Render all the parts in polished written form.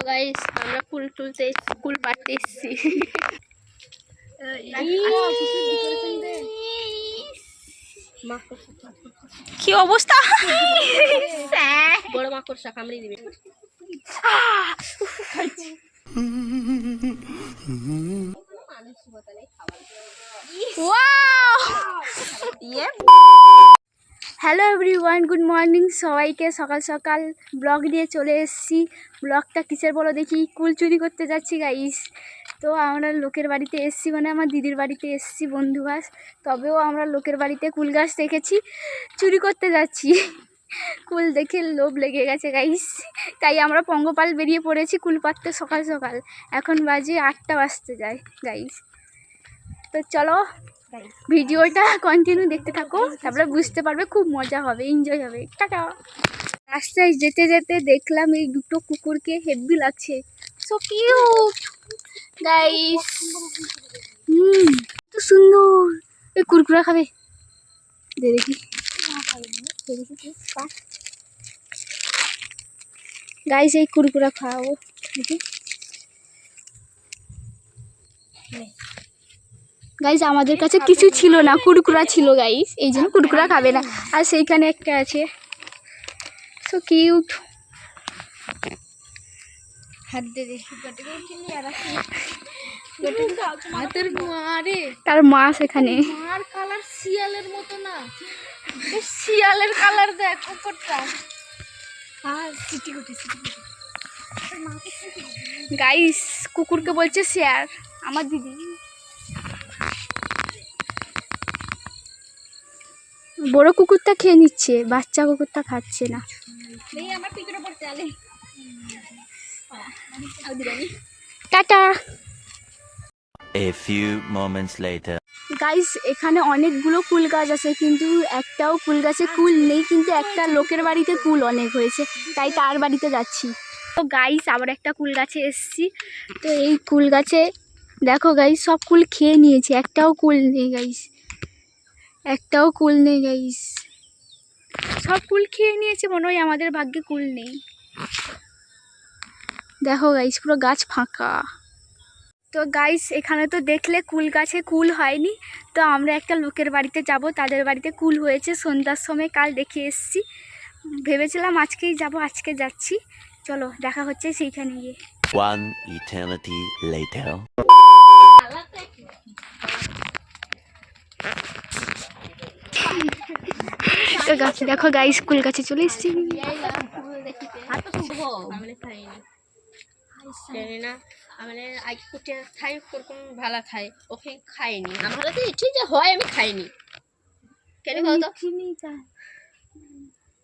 Guys আমরা কুল তুলতে কুল পাড়তে এসেছি। কি অবস্থা, বড় মাকড়সা কামড়ে দিবে। হ্যালো এভরিওয়ান, গুড মর্নিং সবাইকে। সকাল সকাল ব্লগ নিয়ে চলে এসেছি। ব্লগটা কিসের বলো দেখি, কুল চুরি করতে যাচ্ছি গাইস। তো আমরা লোকের বাড়িতে এসেছি, মানে আমার দিদির বাড়িতে এসেছি বন্ধু গাছ। তবেও আমরা লোকের বাড়িতে কুল গাছ দেখেছি, চুরি করতে যাচ্ছি। কুল দেখে লোভ লেগে গেছে গাইস, তাই আমরা পঙ্গপাল বেরিয়ে পড়েছি কুল পাড়তে সকাল সকাল। এখন বাজে 8টা বাজতে যায় গাইস। তো চলো ভিডিওটা কন্টিনিউ দেখতে থাকো, তারপরে বুঝতে পারবে, খুব মজা হবে, এনজয় হবে। টাটা। রাস্তায় যেতে যেতে দেখলাম এই দুটো কুকুরকে, হেভি লাগছে, সো কিউট গাইস। তো সুন্দর। এই কুরকুরা খাবে, দেখি গাইস, এই কুরকুরা খাওয়াবো দেখি। গাইস আমাদের কাছে কিছু ছিল না, কুরকুরা ছিল গাইস, এই জন্য কুরকুরা খাবে না। আর সেইখানে একটা আছে, সো কিউট। হাত দে দেখি, তার মা সেখানে। মার কালার শিয়ালের মতো না, শিয়ালের কালার দেখ কুকুরটা। আর সিটি গুটি গাইস, কুকুরকে বলছে শেয়ার আমার দিদি। বড় কুকুরটা খেয়ে নিচ্ছে, বাচ্চা কুকুরটা খাচ্ছে না। Tata. A few moments later. Guys এখানে অনেকগুলো কুল গাছ আছে, কিন্তু একটাও কুল গাছে কুল নেই, কিন্তু একটা লোকের বাড়িতে কুল অনেক হয়েছে, তাই তার বাড়িতে যাচ্ছি। তো গাইস আবার একটা কুল গাছে এসেছি। তো এই কুল গাছে দেখো গাইস, সব কুল খেয়ে নিয়েছে, একটাও কুল নেই গাইস, একটাও কুল নেই গাইস, সব কুল খেয়ে নিয়েছে। মনে হয় আমাদের ভাগ্যে কুল নেই। দেখো গাইস পুরো গাছ ফাঁকা। তো গাইস এখানে তো দেখলে কুল গাছে কুল হয়নি, তো আমরা একটা লোকের বাড়িতে যাব, তাদের বাড়িতে কুল হয়েছে সন্ধ্যার সময়। কাল দেখে এসেছি, ভেবেছিলাম আজকেই যাব, আজকে যাচ্ছি। চলো দেখা হচ্ছে সেইখানে গিয়ে। One eternity later. তো গাছ দেখো গাইস, কুল গাছে চলে এসেছি। ভালো খাই, ওকে খাইনি। আমরা তো ঠিক যে হয়, আমি খাইনি। কেন কত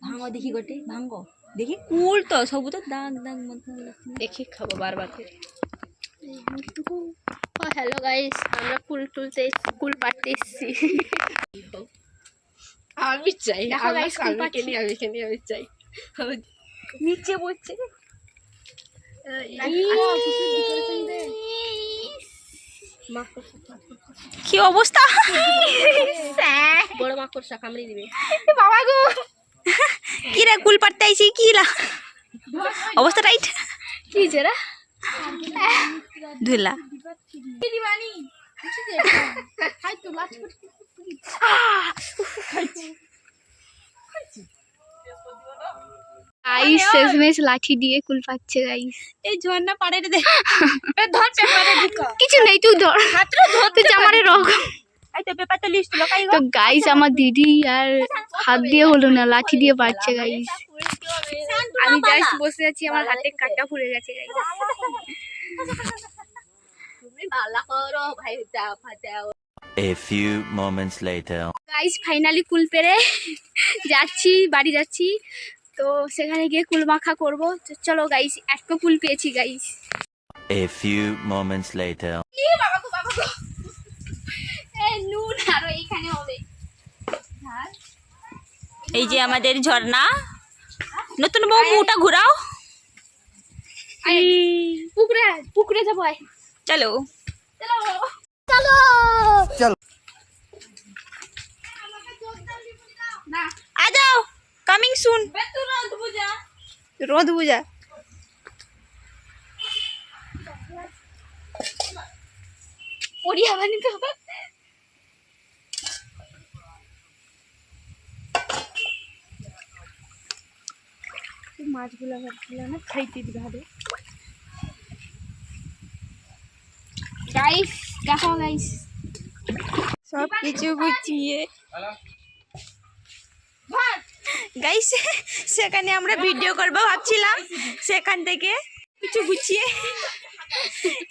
ভাঙো দেখি, গোটে ভাঙো দেখি। কুল তো সবু তো দাগ দাগ মতো দেখি, খাবো বারবার করে। হ্যালো গাইস, আমরা কুল তুলতে কুল পাড়তে এসেছি। আমি চাই, দেখো গাইস কুল আমি পাড়ছি। আমি চাই। নিচে পড়ছে। কি অবস্থা, বড় মাকড়সা কামড়ে দিবে। বাবা গো, কি রে কুল পাড়তে আইছি, কি লা অবস্থা টাইট, কি জেরা ধুলা। গাইস শেষমেশ লাঠি দিয়ে কুল পাচ্ছে গাইস। এই ঝর্ণা পাড়ে দে, ধর পেপারে ঢুকা। কিছু নেই, তুই ধর, তুই জামারে রক। এই তো পেপারটা লিস্ট লোকাই তো গাইস আমার দিদি আর হাত দিয়ে হলো না, লাঠি দিয়ে পাচ্ছে গাইস। আমি জাস্ট বসে আছি, আমার হাতে কাটা ফুলে গেছে গাইস। তুমি ভালো করো ভাই, দাও ফাটাও। A few moments later. Guys finally কুল পেরে যাচ্ছি, বাড়ি যাচ্ছি। তো সেখানে গিয়ে কুল মাখা করবো। চলো গাইস, একটা কুল পেয়েছি guys. A few moments later. নুন আরো এইখানে হবে। এই যে আমাদের ঝর্ণা, নতুন বউ মুটা ঘুরাও। পুকুরে পুকুরে যাবো, চলো চলো চলো চলো। आ जाओ, कमिंग सून। रोद बुझा পরিয়া বানিয়ে দেবো। মাছগুলো আবার খেলে না খাইতে দিতে হবে। গাইস দেখো গাইস সব কিছু গুছিয়ে গাইস সেখানে আমরা ভিডিও করব ভাবছিলাম, সেখান থেকে কিছু গুছিয়ে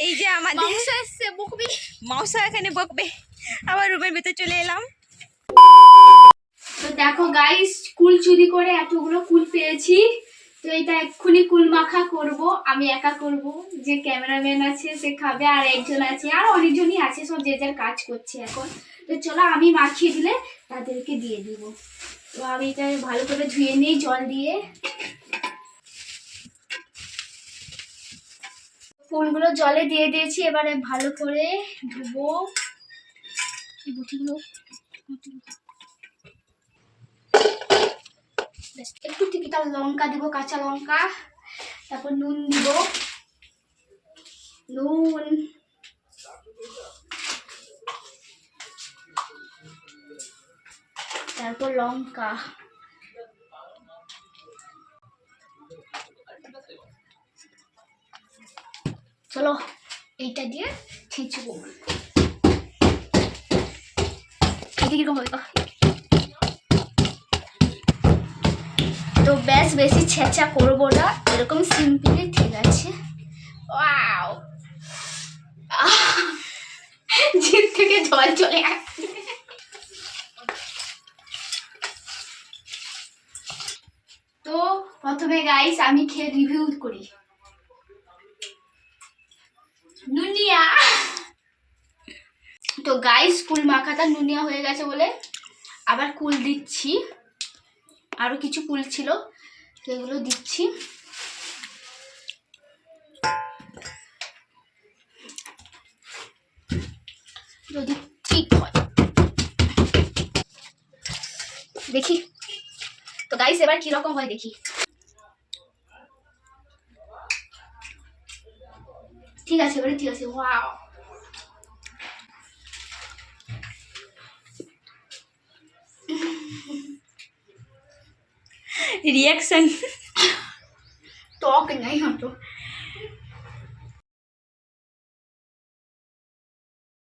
এই যে আমাদের মাউসা এখানে বকবে, আবার রুমের ভিতরে চলে এলাম। তো দেখো গাইস কুল চুরি করে এতগুলো কুল পেয়েছি। তো এটা এক্ষুনি কুল মাখা করব, আমি একা করব, যে ক্যামেরাম্যান আছে সে খাবে, আর একজন আছে, আর অনেকজনই আছে, সব যে যার কাজ করছে এখন। তো চলো আমি মাখিয়ে দিলে তাদেরকে দিয়ে দিব। তো আমি এটা ভালো করে ধুয়ে নিই জল দিয়ে। ফুলগুলো জলে দিয়ে দিয়েছি, এবারে ভালো করে ধুবো। গুটিগুলো একটু টিকিটা লঙ্কা দিব, কাঁচা লঙ্কা, তারপর নুন দিব, নুন, তারপর লঙ্কা, চলো এইটা দিয়ে ছেঁচবো। এটা কিরকম হবে? তো ব্যাস বেশি ছেঁচা করবো না, এরকম সিম্পলি ঠিক আছে। ওয়াও, জিভ থেকে জল চলে আসছে। তো প্রথমে গাইস আমি খেয়ে রিভিউ করি। নুনিয়া। তো গাইস কুল মাখাটা নুনিয়া হয়ে গেছে বলে আবার কুল দিচ্ছি, আরো কিছু কুল ছিল সেগুলো দিচ্ছি। যদি ঠিক হয় দেখি। তো গাইস এবার কিরকম হয় দেখি। ঠিক আছে এবারে ঠিক আছে। ওয়াও, রিয়াকশন টক नहीं हो तो